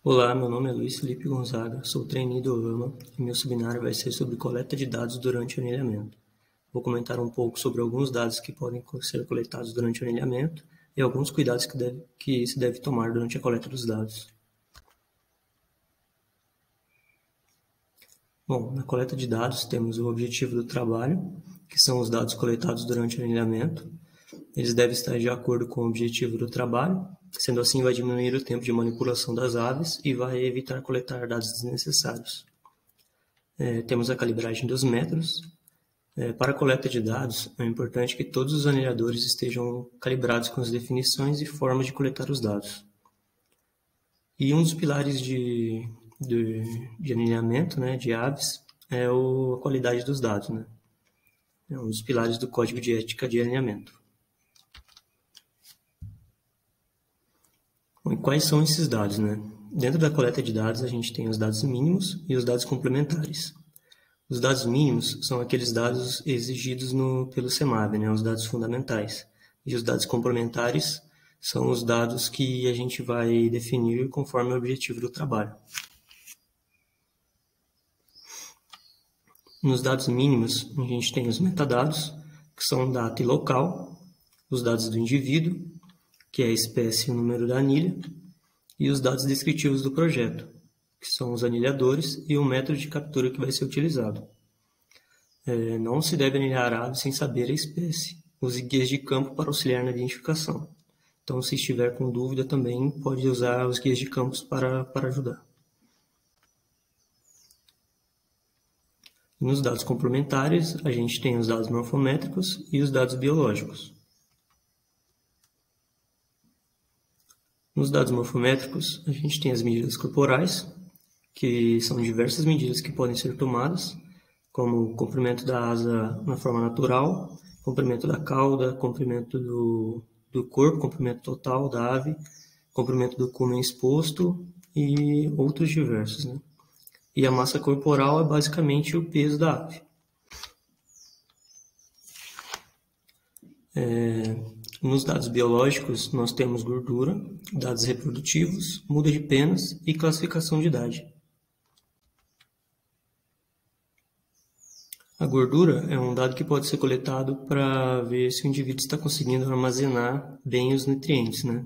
Olá, meu nome é Luiz Felipe Gonzaga, sou trainee do AMA e meu seminário vai ser sobre coleta de dados durante o anelhamento. Vou comentar um pouco sobre alguns dados que podem ser coletados durante o anelhamento e alguns cuidados que se deve tomar durante a coleta dos dados. Bom, na coleta de dados temos o objetivo do trabalho, que são os dados coletados durante o anelhamento. Eles devem estar de acordo com o objetivo do trabalho, sendo assim vai diminuir o tempo de manipulação das aves e vai evitar coletar dados desnecessários. Temos a calibragem dos métodos. Para a coleta de dados, é importante que todos os anelhadores estejam calibrados com as definições e formas de coletar os dados. E um dos pilares de anelhamento, né, de aves, é a qualidade dos dados, né? É um dos pilares do Código de Ética de Anelhamento. Bom, e quais são esses dados, né? Dentro da coleta de dados, a gente tem os dados mínimos e os dados complementares. Os dados mínimos são aqueles dados exigidos pelo CEMAB, né, os dados fundamentais. E os dados complementares são os dados que a gente vai definir conforme o objetivo do trabalho. Nos dados mínimos, a gente tem os metadados, que são data e local, os dados do indivíduo, que é a espécie e o número da anilha, e os dados descritivos do projeto, que são os anilhadores e o método de captura que vai ser utilizado. Não se deve anilhar ave sem saber a espécie. Use guias de campo para auxiliar na identificação. Então, se estiver com dúvida, também pode usar os guias de campos para ajudar. Nos dados complementares, a gente tem os dados morfométricos e os dados biológicos. Nos dados morfométricos, a gente tem as medidas corporais, que são diversas medidas que podem ser tomadas, como o comprimento da asa na forma natural, comprimento da cauda, comprimento do corpo, comprimento total da ave, comprimento do cúmen exposto e outros diversos, né? E a massa corporal é basicamente o peso da ave. Nos dados biológicos, nós temos gordura, dados reprodutivos, muda de penas e classificação de idade. A gordura é um dado que pode ser coletado para ver se o indivíduo está conseguindo armazenar bem os nutrientes, né?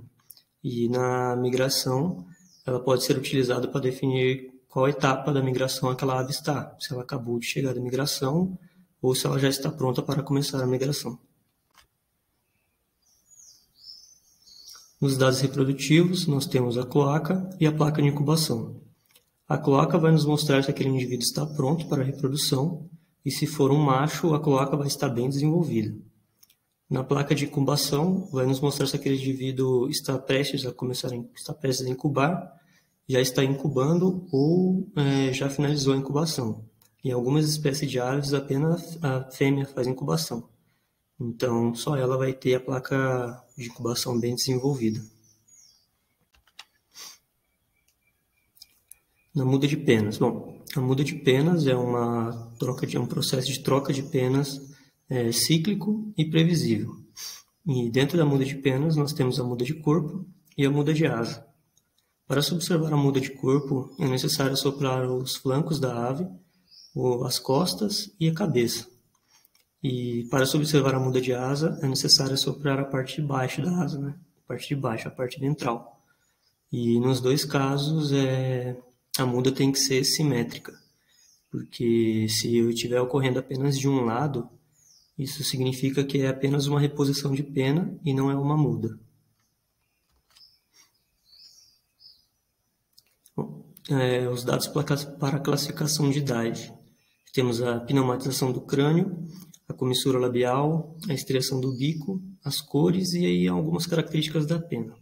E na migração, ela pode ser utilizada para definir qual etapa da migração aquela ave está, se ela acabou de chegar da migração ou se ela já está pronta para começar a migração. Nos dados reprodutivos, nós temos a cloaca e a placa de incubação. A cloaca vai nos mostrar se aquele indivíduo está pronto para a reprodução, e se for um macho, a cloaca vai estar bem desenvolvida. Na placa de incubação, vai nos mostrar se aquele indivíduo está prestes a incubar, já está incubando ou já finalizou a incubação. Em algumas espécies de aves, apenas a fêmea faz incubação. Então, só ela vai ter a placa de incubação bem desenvolvida. Na muda de penas. Bom, a muda de penas é um processo de troca de penas cíclico e previsível. E dentro da muda de penas, nós temos a muda de corpo e a muda de asa. Para se observar a muda de corpo, é necessário soprar os flancos da ave, as costas e a cabeça. E para se observar a muda de asa, é necessário soprar a parte de baixo da asa, né? A parte de baixo, a parte ventral. E nos dois casos, a muda tem que ser simétrica, porque se eu estiver ocorrendo apenas de um lado, isso significa que é apenas uma reposição de pena e não é uma muda. Bom, os dados para a classificação de idade. Temos a pneumatização do crânio, a comissura labial, a estriação do bico, as cores e aí algumas características da pena.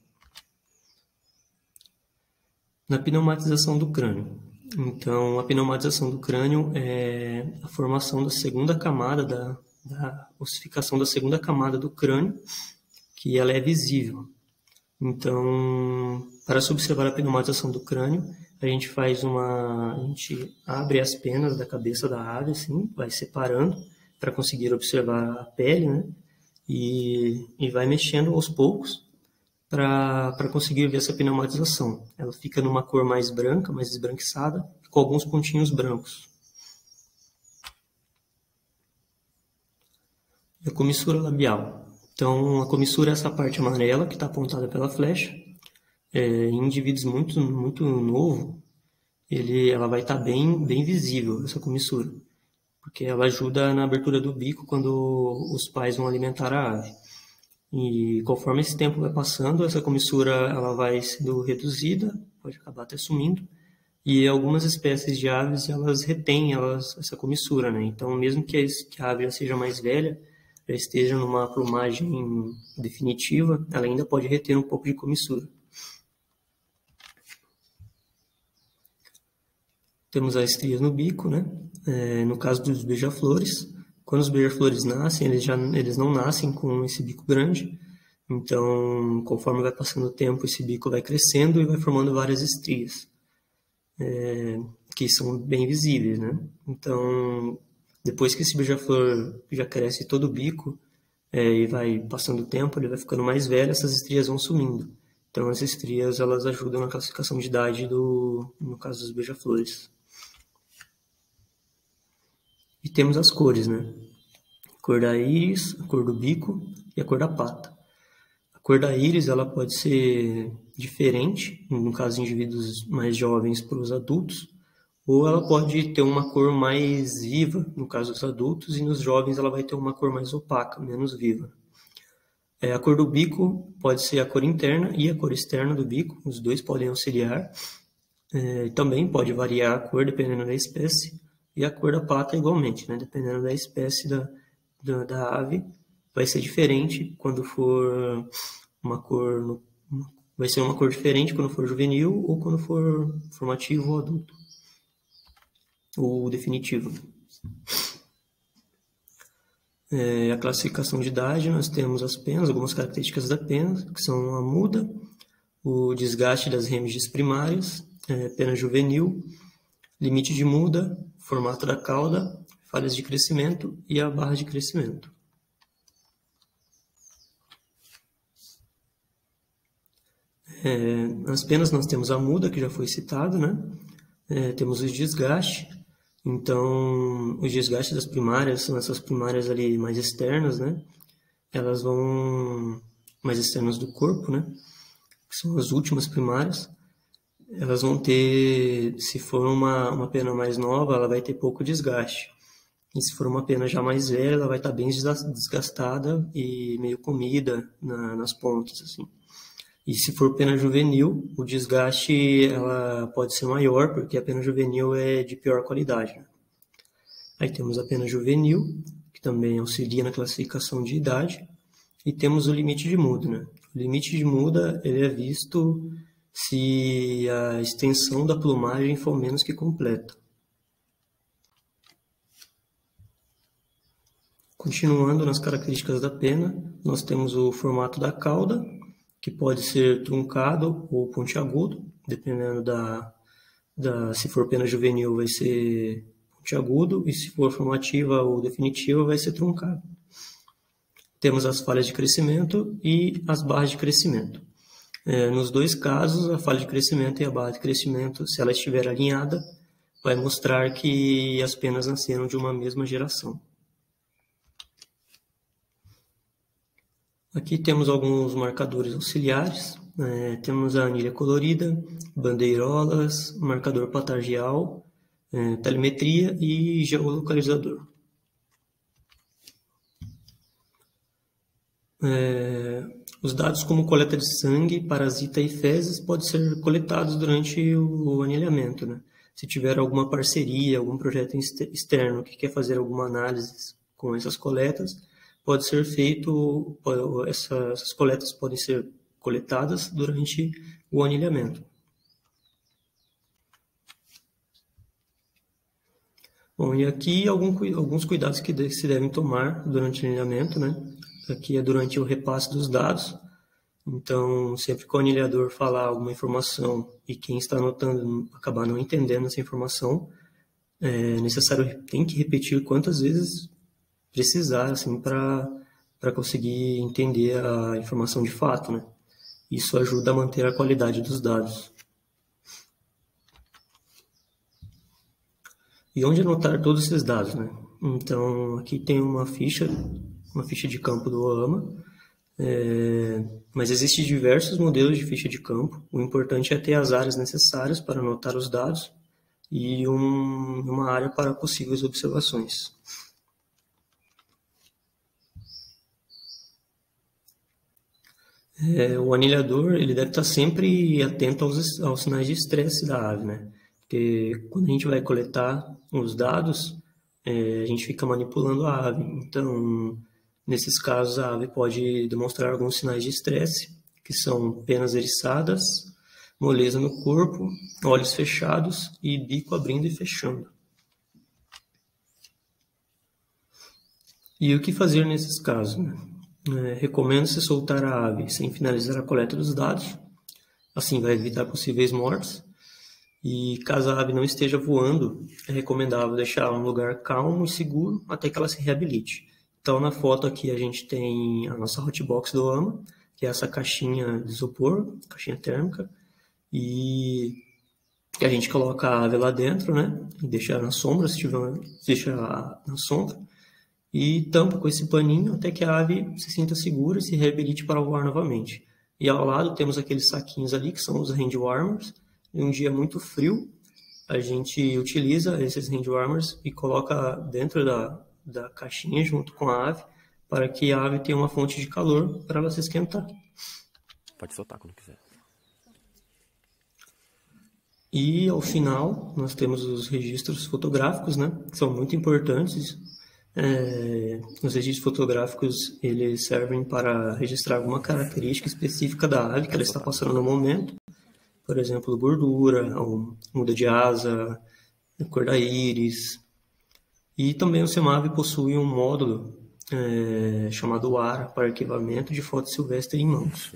Na pneumatização do crânio. Então, a pneumatização do crânio é a formação da segunda camada, da ossificação da segunda camada do crânio, que ela é visível. Então, para se observar a pneumatização do crânio, a gente abre as penas da cabeça da ave, assim, vai separando para conseguir observar a pele, né? E vai mexendo aos poucos para conseguir ver essa pneumatização. Ela fica numa cor mais branca, mais esbranquiçada, com alguns pontinhos brancos. E a comissura labial. Então, a comissura é essa parte amarela que está apontada pela flecha. Em indivíduos muito novo, ela vai estar bem visível, essa comissura, porque ela ajuda na abertura do bico quando os pais vão alimentar a ave. E conforme esse tempo vai passando, essa comissura ela vai sendo reduzida, pode acabar até sumindo, e algumas espécies de aves elas retêm essa comissura, né? Então, mesmo que a ave já seja mais velha, já esteja numa plumagem definitiva, ela ainda pode reter um pouco de comissura. Temos as estrias no bico, né? No caso dos beija-flores, quando os beija-flores nascem, eles não nascem com esse bico grande. Então, conforme vai passando o tempo, esse bico vai crescendo e vai formando várias estrias, que são bem visíveis, né? Então, depois que esse beija-flor já cresce todo o bico, e vai passando o tempo, ele vai ficando mais velho, essas estrias vão sumindo. Então, essas estrias elas ajudam na classificação de idade no caso dos beija-flores. E temos as cores, né? A cor da íris, a cor do bico e a cor da pata. A cor da íris ela pode ser diferente, no caso de indivíduos mais jovens para os adultos, ou ela pode ter uma cor mais viva, no caso dos adultos, e nos jovens ela vai ter uma cor mais opaca, menos viva. A cor do bico pode ser a cor interna e a cor externa do bico, os dois podem auxiliar. Também pode variar a cor dependendo da espécie, e a cor da pata igualmente, né? Dependendo da espécie da ave, vai ser diferente quando for uma cor... Vai ser uma cor diferente quando for juvenil ou quando for formativo ou adulto. Ou definitivo. A classificação de idade, nós temos as penas, algumas características da pena, que são a muda, o desgaste das remiges primárias, pena juvenil, limite de muda, formato da cauda, falhas de crescimento e a barra de crescimento. Nas penas nós temos a muda, que já foi citado, né? Temos o desgaste. Então, os desgastes das primárias são essas primárias ali mais externas, né? Elas vão mais externas do corpo, né? Que são as últimas primárias. Elas vão ter, se for uma pena mais nova, ela vai ter pouco desgaste. E se for uma pena já mais velha, ela vai estar bem desgastada e meio comida nas pontas, assim. E se for pena juvenil, o desgaste ela pode ser maior, porque a pena juvenil é de pior qualidade, né? Aí temos a pena juvenil, que também auxilia na classificação de idade. E temos o limite de muda, né? O limite de muda ele é visto se a extensão da plumagem for menos que completa. Continuando nas características da pena, nós temos o formato da cauda, que pode ser truncado ou pontiagudo, dependendo se for pena juvenil vai ser pontiagudo, e se for formativa ou definitiva vai ser truncado. Temos as falhas de crescimento e as barras de crescimento. Nos dois casos, a falha de crescimento e a barra de crescimento, se ela estiver alinhada, vai mostrar que as penas nasceram de uma mesma geração. Aqui temos alguns marcadores auxiliares. Temos a anilha colorida, bandeirolas, marcador patargial, telemetria e geolocalizador. Os dados como coleta de sangue, parasita e fezes podem ser coletados durante o anilhamento, né? Se tiver alguma parceria, algum projeto externo que quer fazer alguma análise com essas coletas, pode ser feito, essas coletas podem ser coletadas durante o anilhamento. Bom, e aqui alguns cuidados que se devem tomar durante o anilhamento, né? Aqui é durante o repasse dos dados. Então, sempre que o anilhador falar alguma informação e quem está anotando acabar não entendendo essa informação, é necessário, tem que repetir quantas vezes precisar, assim, para conseguir entender a informação de fato, né? Isso ajuda a manter a qualidade dos dados. E onde anotar todos esses dados, né? Então, aqui tem uma ficha de campo do OAMA, mas existem diversos modelos de ficha de campo. O importante é ter as áreas necessárias para anotar os dados e uma área para possíveis observações. O anilhador ele deve estar sempre atento aos sinais de estresse da ave, né? Porque quando a gente vai coletar os dados, a gente fica manipulando a ave. Então, nesses casos, a ave pode demonstrar alguns sinais de estresse, que são penas eriçadas, moleza no corpo, olhos fechados e bico abrindo e fechando. E o que fazer nesses casos, né? Recomenda-se soltar a ave sem finalizar a coleta dos dados, assim vai evitar possíveis mortes. E caso a ave não esteja voando, é recomendável deixar um lugar calmo e seguro até que ela se reabilite. Então, na foto aqui a gente tem a nossa hotbox do AMA, que é essa caixinha de isopor, caixinha térmica, e a gente coloca a ave lá dentro, né? E deixa na sombra, se tiver, deixa na sombra, e tampa com esse paninho até que a ave se sinta segura e se reabilite para voar novamente. E ao lado temos aqueles saquinhos ali, que são os hand warmers. Em um dia muito frio, a gente utiliza esses hand warmers e coloca dentro da caixinha junto com a ave, para que a ave tenha uma fonte de calor para ela se esquentar. Pode soltar quando quiser. E ao final, nós temos os registros fotográficos, né? Que são muito importantes. Os registros fotográficos eles servem para registrar alguma característica específica da ave que ela está passando no momento. Por exemplo, gordura, ou muda de asa, cor da íris. E também o SEMAV possui um módulo chamado ARA para arquivamento de foto silvestre em mãos.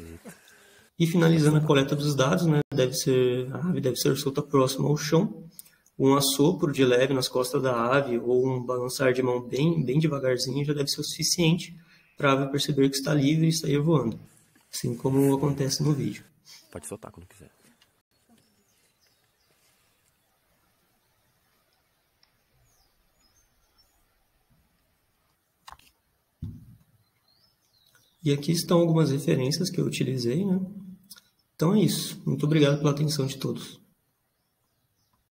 E finalizando a coleta dos dados, né, a ave deve ser solta próxima ao chão. Um assopro de leve nas costas da ave ou um balançar de mão bem devagarzinho já deve ser o suficiente para a ave perceber que está livre e sair voando, assim como acontece no vídeo. Pode soltar quando quiser. E aqui estão algumas referências que eu utilizei, né? Então é isso. Muito obrigado pela atenção de todos.